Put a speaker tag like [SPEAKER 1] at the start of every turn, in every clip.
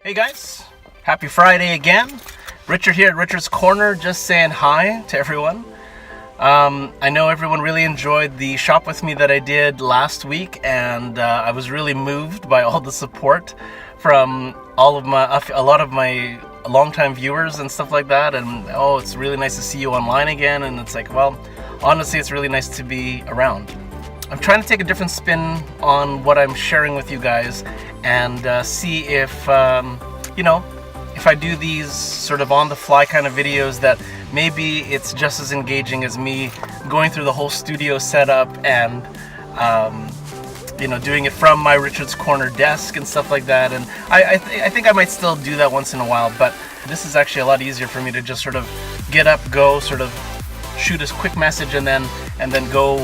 [SPEAKER 1] Hey guys, happy Friday again. Richard here at Richard's Corner, just saying hi to everyone. I know everyone really enjoyed the shop with me that I did last week, and I was really moved by all the support from a lot of my longtime viewers and stuff like that. And it's really nice to see you online again. And it's like, well, honestly, it's really nice to be around. I'm trying to take a different spin on what I'm sharing with you guys and see if, if I do these sort of on-the-fly kind of videos that maybe it's just as engaging as me going through the whole studio setup and, doing it from my Richard's Corner desk and stuff like that. And I think I might still do that once in a while, but this is actually a lot easier for me to just sort of get up, go, sort of shoot a quick message, and then go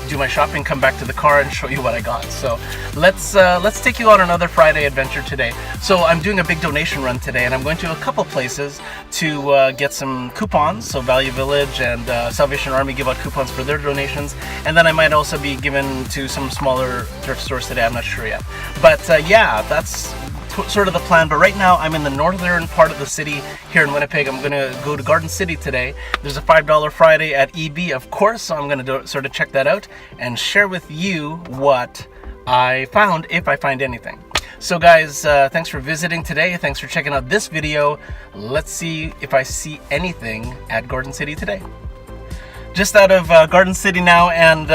[SPEAKER 1] do my shopping, come back to the car and show you what I got. So let's take you on another Friday adventure today. So I'm doing a big donation run today, and I'm going to a couple places to get some coupons. So Value Village and Salvation Army give out coupons for their donations, and then I might also be given to some smaller thrift stores today. I'm not sure yet, but yeah, that's sort of the plan. But right now I'm in the northern part of the city here in Winnipeg. I'm gonna go to Garden City today. There's a $5 Friday at EB, of course, so I'm gonna sort of check that out and share with you what I found, if I find anything. So guys, thanks for visiting today. Thanks for checking out this video. Let's see if I see anything at Garden City today. Just out of Garden City now, and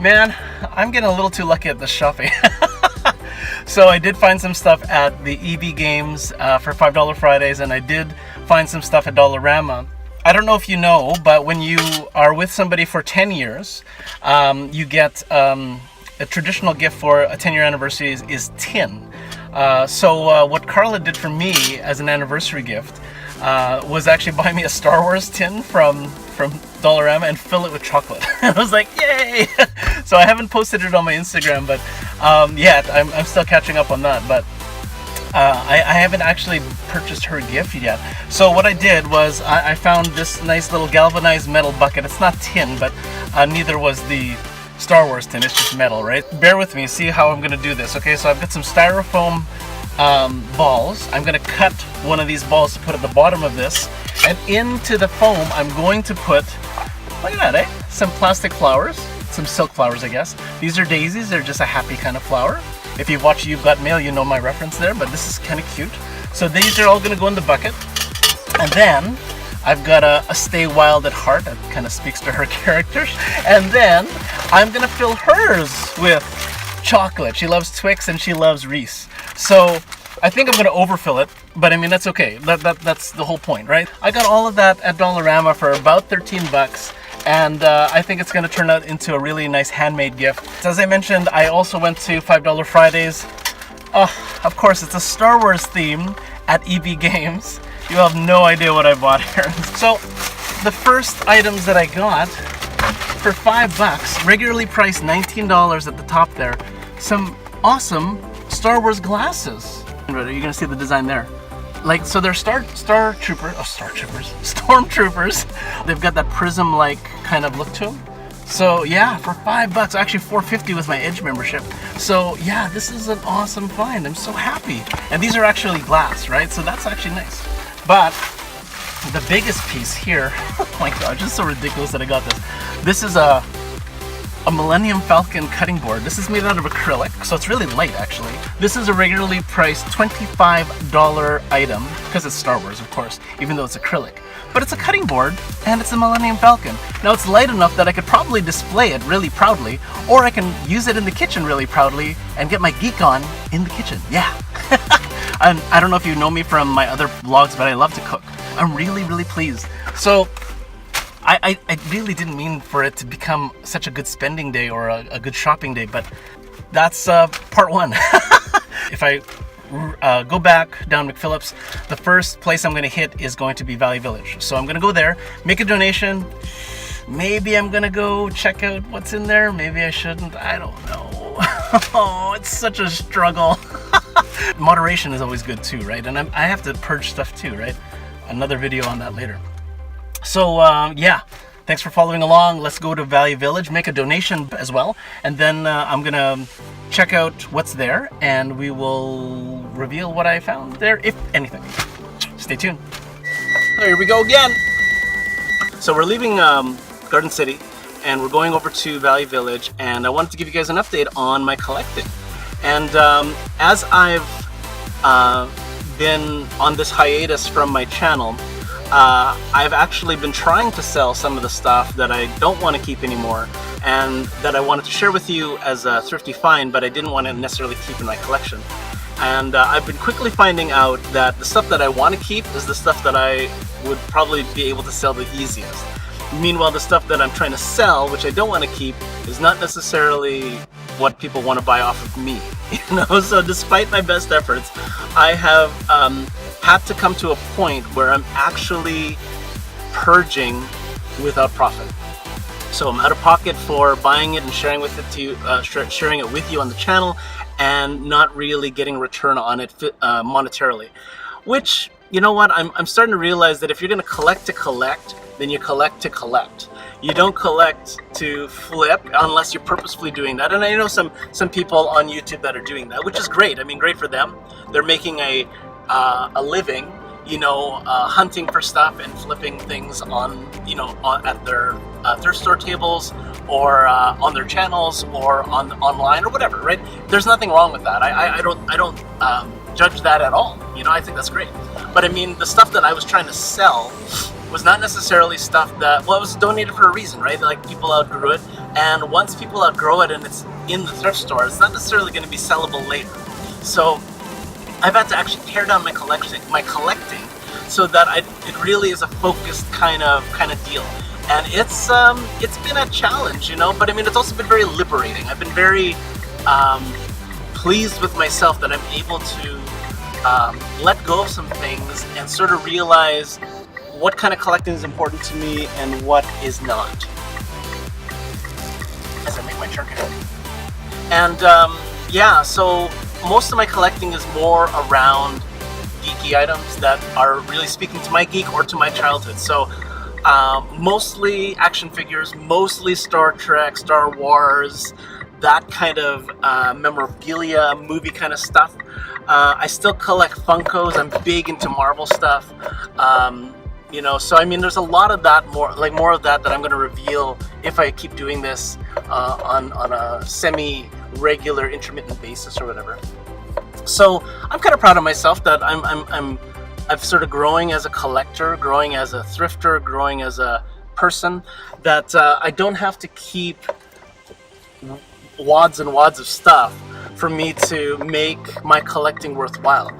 [SPEAKER 1] man, I'm getting a little too lucky at this shopping. So I did find some stuff at the EB Games for $5 Fridays, and I did find some stuff at Dollarama. I don't know if you know, but when you are with somebody for 10 years, you get a traditional gift for a 10-year anniversary is tin. So what Carla did for me as an anniversary gift was actually buy me a Star Wars tin from Dollarama and fill it with chocolate. I was like, yay! So I haven't posted it on my Instagram, but yet I'm still catching up on that. But I haven't actually purchased her gift yet. So what I did was I found this nice little galvanized metal bucket. It's not tin, but neither was the Star Wars tin. It's just metal, right? Bear with me, see how I'm gonna do this. Okay, so I've got some styrofoam balls. I'm gonna cut one of these balls to put at the bottom of this, and into the foam I'm going to put, look at that, some plastic flowers, some silk flowers, I guess. These are daisies. They're just a happy kind of flower. If you've watched You've Got Mail, you know my reference there, but this is kind of cute. So these are all gonna go in the bucket, and then I've got a Stay Wild at Heart. That kind of speaks to her character. And then I'm gonna fill hers with chocolate. She loves Twix and she loves Reese. So I think I'm gonna overfill it, but I mean, that's okay. That's the whole point, right? I got all of that at Dollarama for about 13 bucks. And I think it's gonna turn out into a really nice handmade gift. So as I mentioned, I also went to $5 Fridays. Of course, it's a Star Wars theme at EB Games. You have no idea what I bought here. So the first items that I got for $5, regularly priced $19 at the top there, some awesome Star Wars glasses. You're gonna see the design there. So they're stormtroopers. They've got that prism-like kind of look to them. So yeah, for $5, actually $4.50 with my Edge membership. So yeah, this is an awesome find. I'm so happy. And these are actually glass, right? So that's actually nice. But the biggest piece here, oh my god, just so ridiculous that I got this. This is a Millennium Falcon cutting board. This is made out of acrylic, so it's really light actually. This is a regularly priced $25 item, because it's Star Wars, of course, even though it's acrylic. But it's a cutting board, and it's a Millennium Falcon. Now it's light enough that I could probably display it really proudly, or I can use it in the kitchen really proudly and get my geek on in the kitchen. Yeah. And I don't know if you know me from my other vlogs, but I love to cook. I'm really, really pleased. So I really didn't mean for it to become such a good spending day or a good shopping day, but that's part one. If I go back down McPhillips, the first place I'm going to hit is going to be Value Village. So I'm going to go there, make a donation. Maybe I'm going to go check out what's in there. Maybe I shouldn't. I don't know. Oh, it's such a struggle. Moderation is always good too, right? And I have to purge stuff too, right? Another video on that later. So yeah, thanks for following along. Let's go to Value Village, make a donation as well, and then I'm gonna check out what's there, and we will reveal what I found there, if anything. Stay tuned. Here we go again. So we're leaving Garden City, and we're going over to Value Village, and I wanted to give you guys an update on my collecting. And as I've been on this hiatus from my channel, I've actually been trying to sell some of the stuff that I don't want to keep anymore, and that I wanted to share with you as a thrifty find, but I didn't want to necessarily keep in my collection. And I've been quickly finding out that the stuff that I want to keep is the stuff that I would probably be able to sell the easiest. Meanwhile, the stuff that I'm trying to sell, which I don't want to keep, is not necessarily what people want to buy off of me. So despite my best efforts, I have had to come to a point where I'm actually purging without profit. So I'm out of pocket for buying it and sharing with it to sharing it with you on the channel, and not really getting a return on it monetarily. Which, you know what, I'm starting to realize that if you're going to collect, then you collect to collect. You don't collect to flip unless you're purposefully doing that. And I know some people on YouTube that are doing that, which is great. I mean, great for them. They're making a living, hunting for stuff and flipping things at their thrift store tables, or on their channels, or online, or whatever, right? There's nothing wrong with that. I don't judge that at all. I think that's great. But I mean, the stuff that I was trying to sell was not necessarily stuff that, it was donated for a reason, right? Like, people outgrew it, and once people outgrow it and it's in the thrift store, it's not necessarily going to be sellable later. So I've had to actually tear down my collecting, so that it really is a focused kind of deal. And it's been a challenge, but I mean, it's also been very liberating. I've been very pleased with myself that I'm able to let go of some things and sort of realize what kind of collecting is important to me and what is not, as I make my charcuterie. And so most of my collecting is more around geeky items that are really speaking to my geek or to my childhood. So mostly action figures, mostly Star Trek, Star Wars, that kind of memorabilia, movie kind of stuff. I still collect Funkos. I'm big into Marvel stuff. So I mean, there's a lot of that, more of that I'm going to reveal if I keep doing this on a semi-regular, intermittent basis or whatever. So I'm kind of proud of myself that I've sort of growing as a collector, growing as a thrifter, growing as a person, that I don't have to keep wads and wads of stuff for me to make my collecting worthwhile.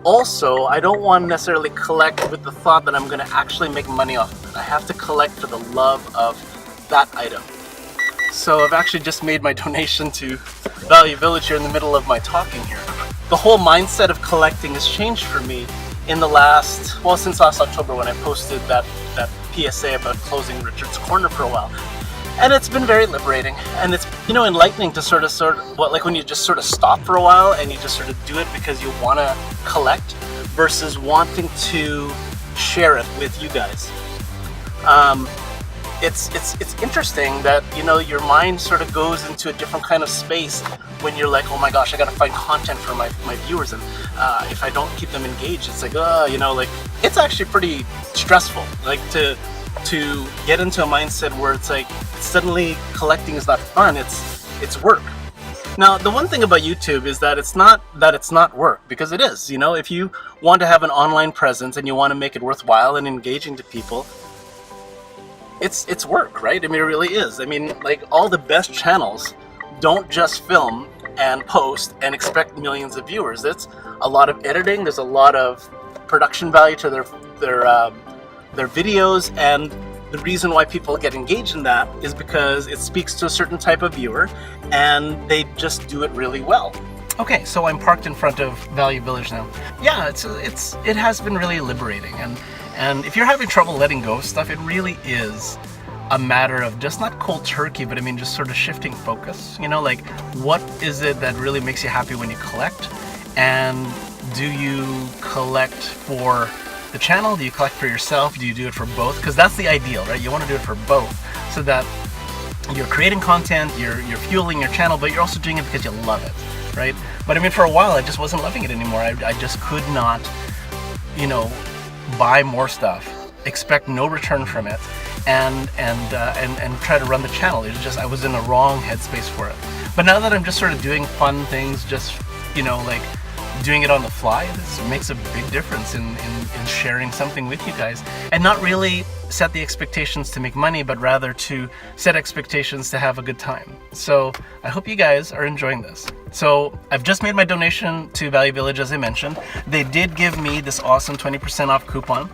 [SPEAKER 1] Also, I don't want to necessarily collect with the thought that I'm going to actually make money off of it. I have to collect for the love of that item. So I've actually just made my donation to Value Village here in the middle of my talking here. The whole mindset of collecting has changed for me in the since last October, when I posted that PSA about closing Richard's Corner for a while. And it's been very liberating, and it's enlightening to sort of when you just sort of stop for a while and you just sort of do it because you want to collect versus wanting to share it with you guys. It's interesting that your mind sort of goes into a different kind of space when you're like, oh my gosh, I gotta find content for my viewers, and if I don't keep them engaged, it's like, it's actually pretty stressful, like to get into a mindset where it's like suddenly collecting is not fun, it's work. Now, the one thing about YouTube is that it's not work, because it is. If you want to have an online presence and you want to make it worthwhile and engaging to people, it's work, right? I mean, it really is. I mean, like, all the best channels don't just film and post and expect millions of viewers. It's a lot of editing. There's a lot of production value to their videos, and the reason why people get engaged in that is because it speaks to a certain type of viewer, and they just do it really well. Okay, so I'm parked in front of Value Village now. Yeah, it has been really liberating, and if you're having trouble letting go of stuff, it really is a matter of just not cold turkey, but I mean just sort of shifting focus. Like, what is it that really makes you happy when you collect, and do you collect for the channel? Do you collect for yourself? Do you do it for both? Because that's the ideal, right? You want to do it for both, so that you're creating content, you're fueling your channel, but you're also doing it because you love it, right? But I mean, for a while, I just wasn't loving it anymore. I just could not, you know, buy more stuff, expect no return from it, and try to run the channel. It was just, I was in the wrong headspace for it. But now that I'm just sort of doing fun things, just, you know, like doing it on the fly, this makes a big difference in sharing something with you guys, and not really set the expectations to make money, but rather to set expectations to have a good time. So I hope you guys are enjoying this. So I've just made my donation to Value Village, as I mentioned. They did give me this awesome 20% off coupon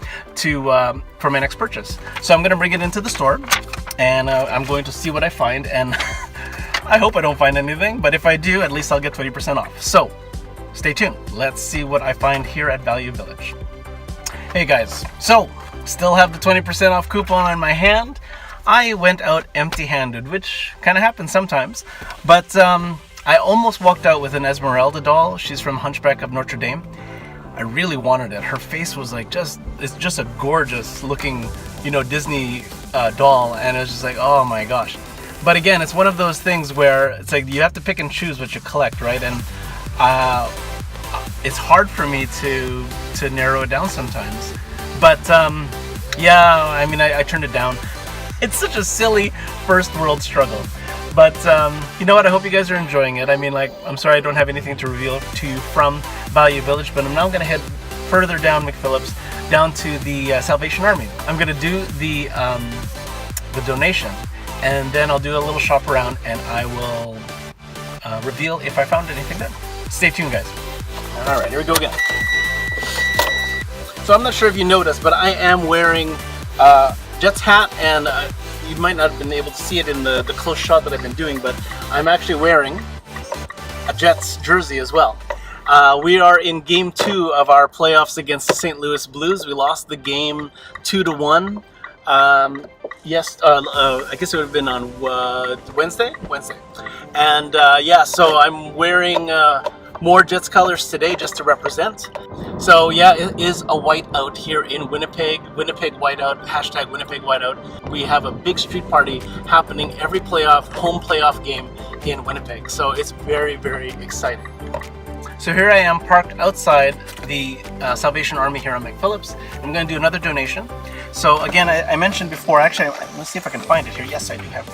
[SPEAKER 1] for my next purchase. So I'm going to bring it into the store, and I'm going to see what I find, and I hope I don't find anything, but if I do, at least I'll get 20% off. So stay tuned. Let's see what I find here at Value Village. Hey guys, so still have the 20% off coupon on my hand. I went out empty-handed, which kind of happens sometimes, but I almost walked out with an Esmeralda doll. She's from Hunchback of Notre Dame. I really wanted it. Her face was like it's just a gorgeous looking, you know, Disney doll, and it was just like, oh my gosh. But again, it's one of those things where it's like you have to pick and choose what you collect, right? And it's hard for me to narrow it down sometimes. But yeah, I mean, I turned it down. It's such a silly first world struggle. But you know what? I hope you guys are enjoying it. I mean, like, I'm sorry I don't have anything to reveal to you from Value Village, but I'm now going to head further down McPhillips, down to the Salvation Army. I'm going to do the donation, and then I'll do a little shop around, and I will reveal if I found anything there. Stay tuned, guys. All right, here we go again. So I'm not sure if you noticed, but I am wearing Jets hat, and you might not have been able to see it in the close shot that I've been doing, but I'm actually wearing a Jets jersey as well. We are in game 2 of our playoffs against the St. Louis Blues. We lost the game 2-1. Yes, I guess it would have been on Wednesday. And yeah, so I'm wearing more Jets colors today just to represent. So yeah, it is a whiteout here in Winnipeg. Winnipeg whiteout, hashtag Winnipeg whiteout. We have a big street party happening every home playoff game in Winnipeg. So it's very, very exciting. So here I am parked outside the Salvation Army here on McPhillips. I'm going to do another donation. So again, I mentioned before, actually, let's see if I can find it here. Yes, I do have it.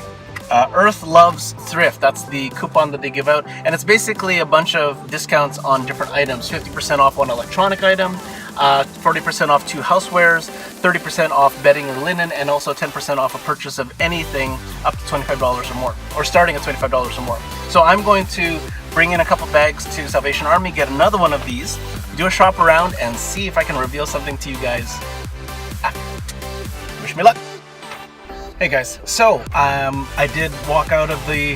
[SPEAKER 1] Earth Loves Thrift. That's the coupon that they give out, and it's basically a bunch of discounts on different items. 50% off one electronic item, 40% off 2 housewares, 30% off bedding or linen, and also 10% off a purchase of anything up to $25 or more, or starting at $25 or more. So I'm going to bring in a couple bags to Salvation Army, get another one of these, do a shop around, and see if I can reveal something to you guys after. Wish me luck. Hey guys, so I did walk out of the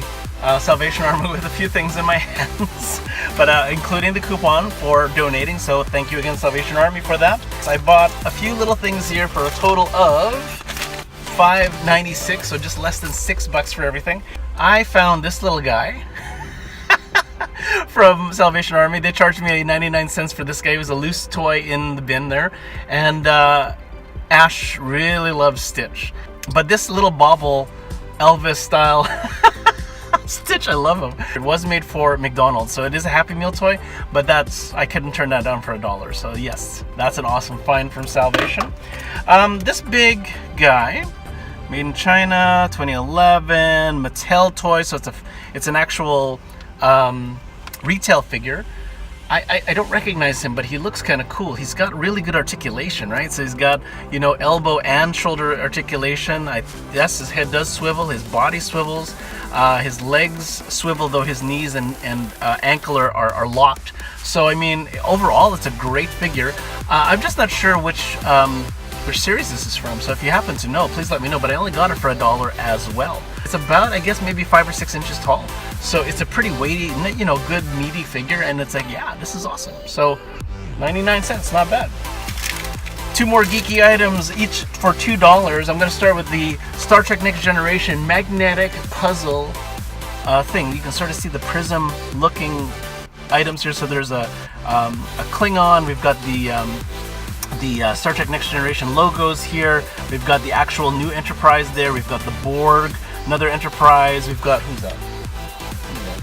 [SPEAKER 1] Salvation Army with a few things in my hands, but including the coupon for donating, so thank you again, Salvation Army, for that. I bought a few little things here for a total of $5.96, so just less than $6 for everything. I found this little guy from Salvation Army. They charged me 99 cents for this guy. He was a loose toy in the bin there, and Ash really loves Stitch. But this little bobble Elvis style Stitch, I love him. It was made for McDonald's, so it is a Happy Meal toy, but I couldn't turn that down for $1. So yes, that's an awesome find from Salvation. This big guy, made in China, 2011, Mattel toy, so it's an actual retail figure. I don't recognize him, but he looks kind of cool. He's got really good articulation, right? So he's got, you know, elbow and shoulder articulation. Yes, his head does swivel, his body swivels, his legs swivel, though his knees and ankle are locked. So I mean, overall, it's a great figure. I'm just not sure which series this is from. So if you happen to know, please let me know. But I only got it for $1 as well. It's about, I guess, maybe 5 or 6 inches tall. So it's a pretty weighty, you know, good meaty figure, and it's like, yeah, this is awesome. So 99 cents, not bad. 2 more geeky items, each for $2. I'm going to start with the Star Trek Next Generation magnetic puzzle thing. You can sort of see the prism looking items here. So there's a Klingon, we've got the the Star Trek Next Generation logos here. We've got the actual new Enterprise there. We've got the Borg, another Enterprise. We've got, who's that?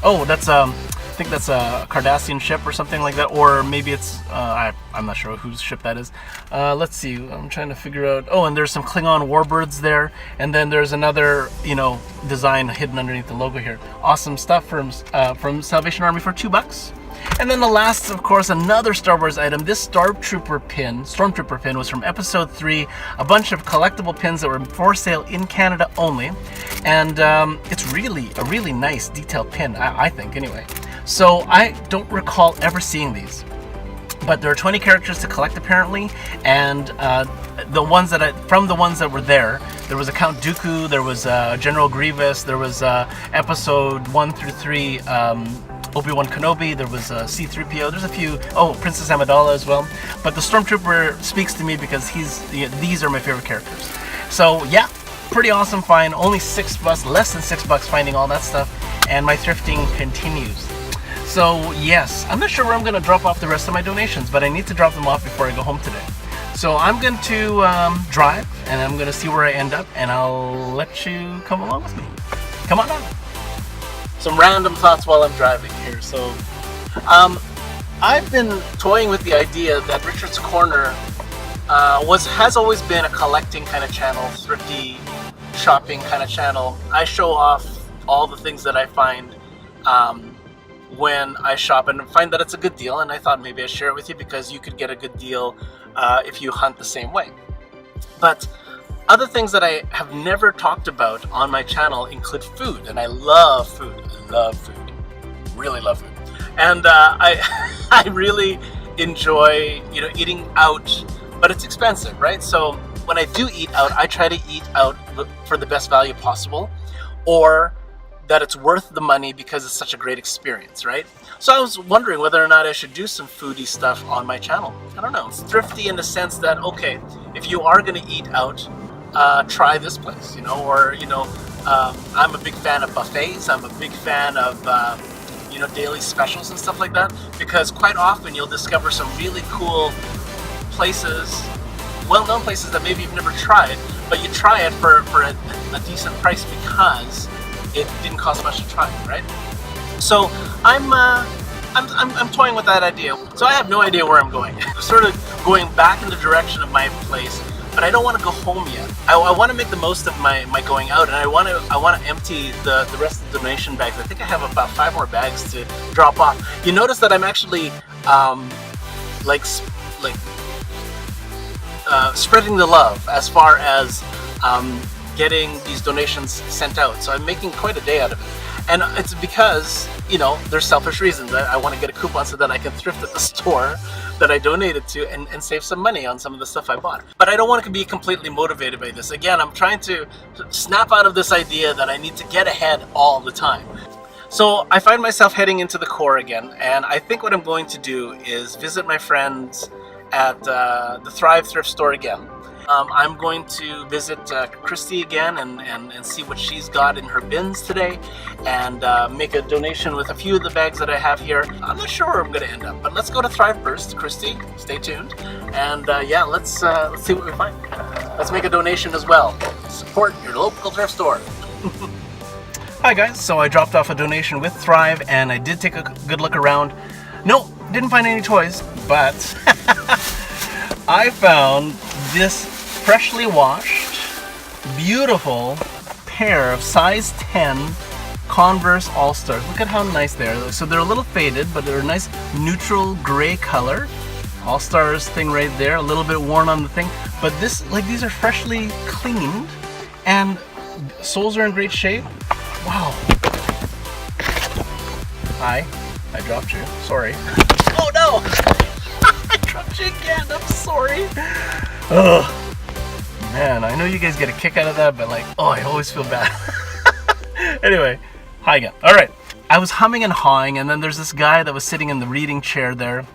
[SPEAKER 1] Oh, that's I think that's a Cardassian ship or something like that, or maybe it's I'm not sure whose ship that is. Let's see. I'm trying to figure out. Oh, and there's some Klingon warbirds there, and then there's another design hidden underneath the logo here. Awesome stuff from Salvation Army for $2. And then the last, of course, another Star Wars item. This Stormtrooper pin was from Episode 3. A bunch of collectible pins that were for sale in Canada only. And it's really a really nice detailed pin, I think, anyway. So I don't recall ever seeing these. But there are 20 characters to collect apparently, and the ones that were there was a Count Dooku, there was General Grievous, there was Episode 1 through 3. Obi-Wan Kenobi, there was C-3PO, there's a few, Princess Amidala as well. But the Stormtrooper speaks to me because these are my favorite characters. So yeah, pretty awesome find, only $6, less than $6 finding all that stuff, and my thrifting continues. So yes, I'm not sure where I'm going to drop off the rest of my donations, but I need to drop them off before I go home today. So I'm going to drive, and I'm going to see where I end up, and I'll let you come along with me. Come on down. Some random thoughts while I'm driving here. So I've been toying with the idea that Richard's Corner has always been a collecting kind of channel, thrifty shopping kind of channel. I show off all the things that I find when I shop and find that it's a good deal, and I thought maybe I'd share it with you because you could get a good deal if you hunt the same way. But other things that I have never talked about on my channel include food, and I love food. Really love food. And I really enjoy eating out, but it's expensive, right? So when I do eat out, I try to eat out for the best value possible, or that it's worth the money because it's such a great experience, right? So I was wondering whether or not I should do some foodie stuff on my channel. I don't know. It's thrifty in the sense that, okay, if you are going to eat out, try this place, or I'm a big fan of buffets. I'm a big fan of daily specials and stuff like that, because quite often you'll discover some really cool places, well-known places that maybe you've never tried, but you try it for a decent price because it didn't cost much to try, right? So I'm toying with that idea. So I have no idea where I'm going. I'm sort of going back in the direction of my place, but I don't want to go home yet. I want to make the most of my going out, and I want to empty the rest of the donation bags. I think I have about 5 more bags to drop off. You notice that I'm actually spreading the love as far as getting these donations sent out. So I'm making quite a day out of it. And it's because, there's selfish reasons. I want to get a coupon so that I can thrift at the store that I donated to and save some money on some of the stuff I bought. But I don't want to be completely motivated by this. Again, I'm trying to snap out of this idea that I need to get ahead all the time. So I find myself heading into the core again, and I think what I'm going to do is visit my friends at the Thrift Store again. I'm going to visit Christy again and see what she's got in her bins today, and make a donation with a few of the bags that I have here. I'm not sure where I'm going to end up, but let's go to Thrive first. Christy, stay tuned, and let's see what we find. Let's make a donation as well. Support your local thrift store. Hi guys, so I dropped off a donation with Thrive, and I did take a good look around. No, didn't find any toys, but I found this freshly washed, beautiful pair of size 10 Converse All-Stars. Look at how nice they are. So they're a little faded, but they're a nice neutral gray color. All-Stars thing right there, a little bit worn on the thing. But these are freshly cleaned, and soles are in great shape. Wow. Hi, I dropped you. Sorry. Oh no! I dropped you again. I'm sorry. Ugh. Man, I know you guys get a kick out of that, but I always feel bad. Anyway, hi again. All right. I was humming and hawing, and then there's this guy that was sitting in the reading chair there,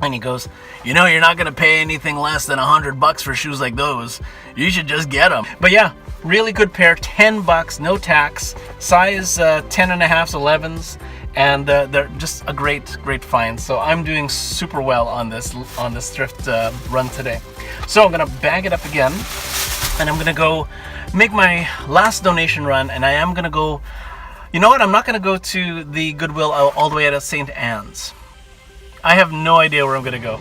[SPEAKER 1] and he goes, you're not going to pay anything less than $100 for shoes like those. You should just get them. But yeah, really good pair, $10, no tax, size 10.5s, 11s, and they're just a great find. So I'm doing super well on this thrift run today. So I'm gonna bag it up again, and I'm gonna go make my last donation run, and I am gonna go, you know what, I'm not gonna go to the Goodwill all the way out of St. Anne's. I have no idea where I'm gonna go.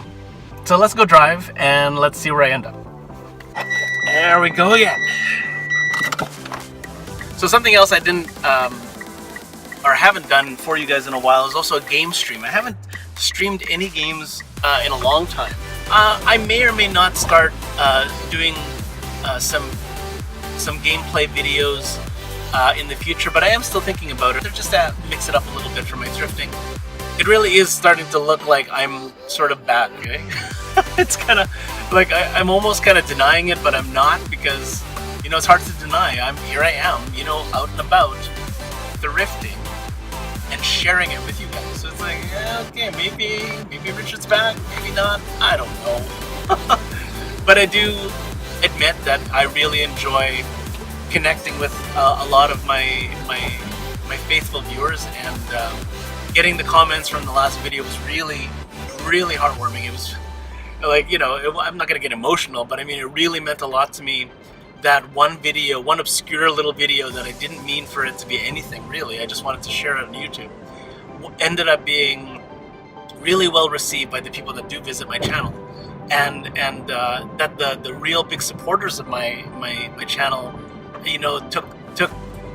[SPEAKER 1] So let's go drive and let's see where I end up. There we go again. So something else I didn't or haven't done for you guys in a while is also a game stream. I haven't streamed any games in a long time. I may or may not start doing some gameplay videos in the future, but I am still thinking about it. Just to mix it up a little bit for my thrifting. It really is starting to look like I'm sort of bad, okay? It's kind of like I'm almost kind of denying it, but I'm not, because, you know, it's hard to deny. Here I am, you know, out and about thrifting and sharing it with you guys. So it's like, yeah, okay, maybe Richard's bad, maybe not. I don't know. But I do admit that I really enjoy connecting with a lot of my faithful viewers, and getting the comments from the last video was really heartwarming. It was like, you know, I'm not gonna get emotional, but I mean, it really meant a lot to me. That one video, one obscure little video that I didn't mean for it to be anything really, I just wanted to share it on YouTube, ended up being really well received by the people that do visit my channel, and that the real big supporters of my channel, you know, took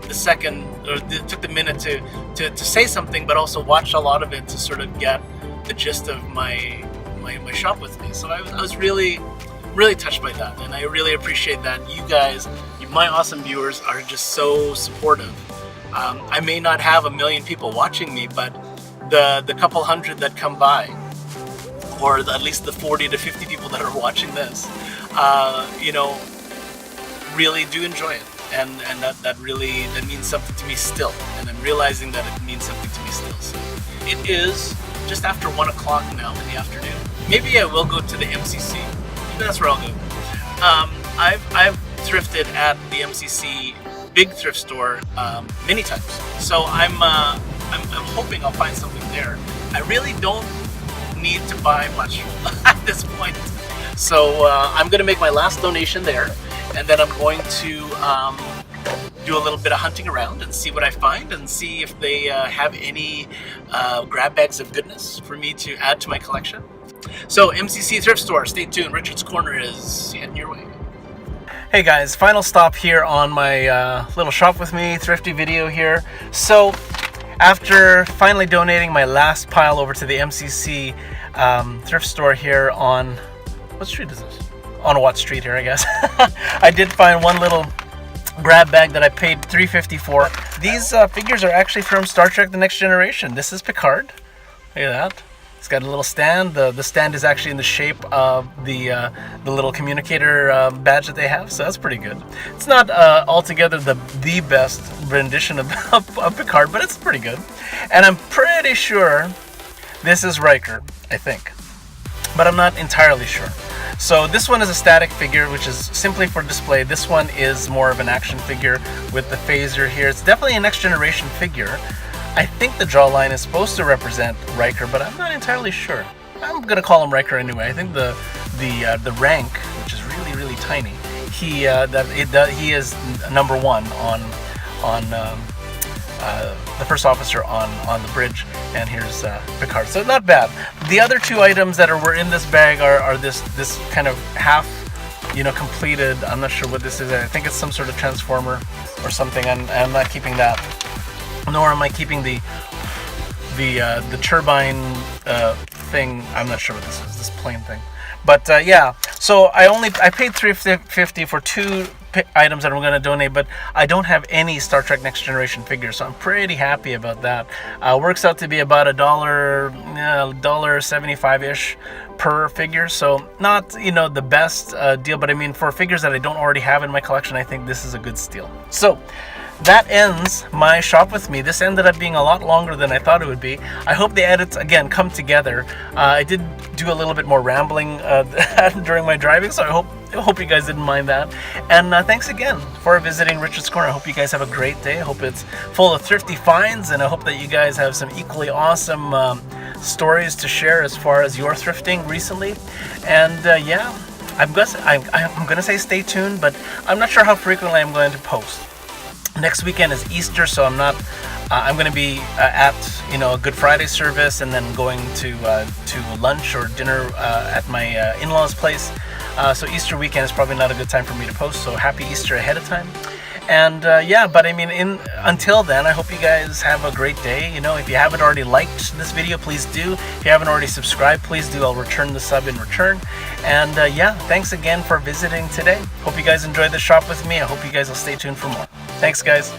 [SPEAKER 1] the second, or took the minute to say something, but also watched a lot of it to sort of get the gist of my shop with me. So I was really touched by that, and I really appreciate that you guys, my awesome viewers, are just so supportive. I may not have 1 million people watching me, but the couple hundred that come by, or at least the 40 to 50 people that are watching this, you know, really do enjoy it. And that means something to me still, and I'm realizing that it means something to me still. So it is just after 1 o'clock now in the afternoon. Maybe I will go to the MCC. Maybe that's where I'll go. I've thrifted at the MCC big thrift store many times, so I'm hoping I'll find something there. I really don't need to buy much at this point, so I'm going to make my last donation there. And then I'm going to do a little bit of hunting around and see what I find, and see if they have any grab bags of goodness for me to add to my collection. So MCC Thrift Store, stay tuned. Richard's Corner is heading your way. Hey guys, final stop here on my little shop with me Thrifty video here. So after finally donating my last pile over to the MCC Thrift Store here on, what street is this? On Watt Street here, I guess. I did find one little grab bag that I paid $3.50 for. These figures are actually from Star Trek The Next Generation. This is Picard. Look at that. It's got a little stand. The stand is actually in the shape of the little communicator badge that they have, so that's pretty good. It's not altogether the best rendition of Picard, but it's pretty good. And I'm pretty sure this is Riker, I think. But I'm not entirely sure. So this one is a static figure, which is simply for display. This one is more of an action figure with the phaser here. It's definitely a next generation figure. I think the jawline is supposed to represent Riker, but I'm not entirely sure. I'm gonna call him Riker anyway. I think the rank, which is really tiny, he is number 1 on the first officer on the bridge, and here's Picard. So not bad. The other 2 items that were in this bag are this kind of half, you know, completed. I'm not sure what this is. I think it's some sort of transformer or something. And I'm not keeping that, nor am I keeping the turbine thing. I'm not sure what this is. This plane thing. But yeah. So I paid $3.50 for 2 items that I'm going to donate, but I don't have any Star Trek Next Generation figures, so I'm pretty happy about that. Works out to be about $1.75-ish per figure, so not, you know, the best deal, but I mean, for figures that I don't already have in my collection, I think this is a good steal. So that ends my shop with me. This ended up being a lot longer than I thought it would be. I hope the edits, again, come together. I did do a little bit more rambling during my driving, so I hope you guys didn't mind that. And thanks again for visiting Richard's Corner. I hope you guys have a great day. I hope it's full of thrifty finds, and I hope that you guys have some equally awesome stories to share as far as your thrifting recently. And yeah, I'm gonna say stay tuned, but I'm not sure how frequently I'm going to post. Next weekend is Easter, so I'm going to be at a Good Friday service, and then going to lunch or dinner at my in-laws' place. So Easter weekend is probably not a good time for me to post. So happy Easter ahead of time. And yeah, but I mean, until then, I hope you guys have a great day. If you haven't already liked this video, please do. If you haven't already subscribed, please do. I'll return the sub in return. And yeah, thanks again for visiting today. Hope you guys enjoyed the shop with me. I hope you guys will stay tuned for more. Thanks, guys.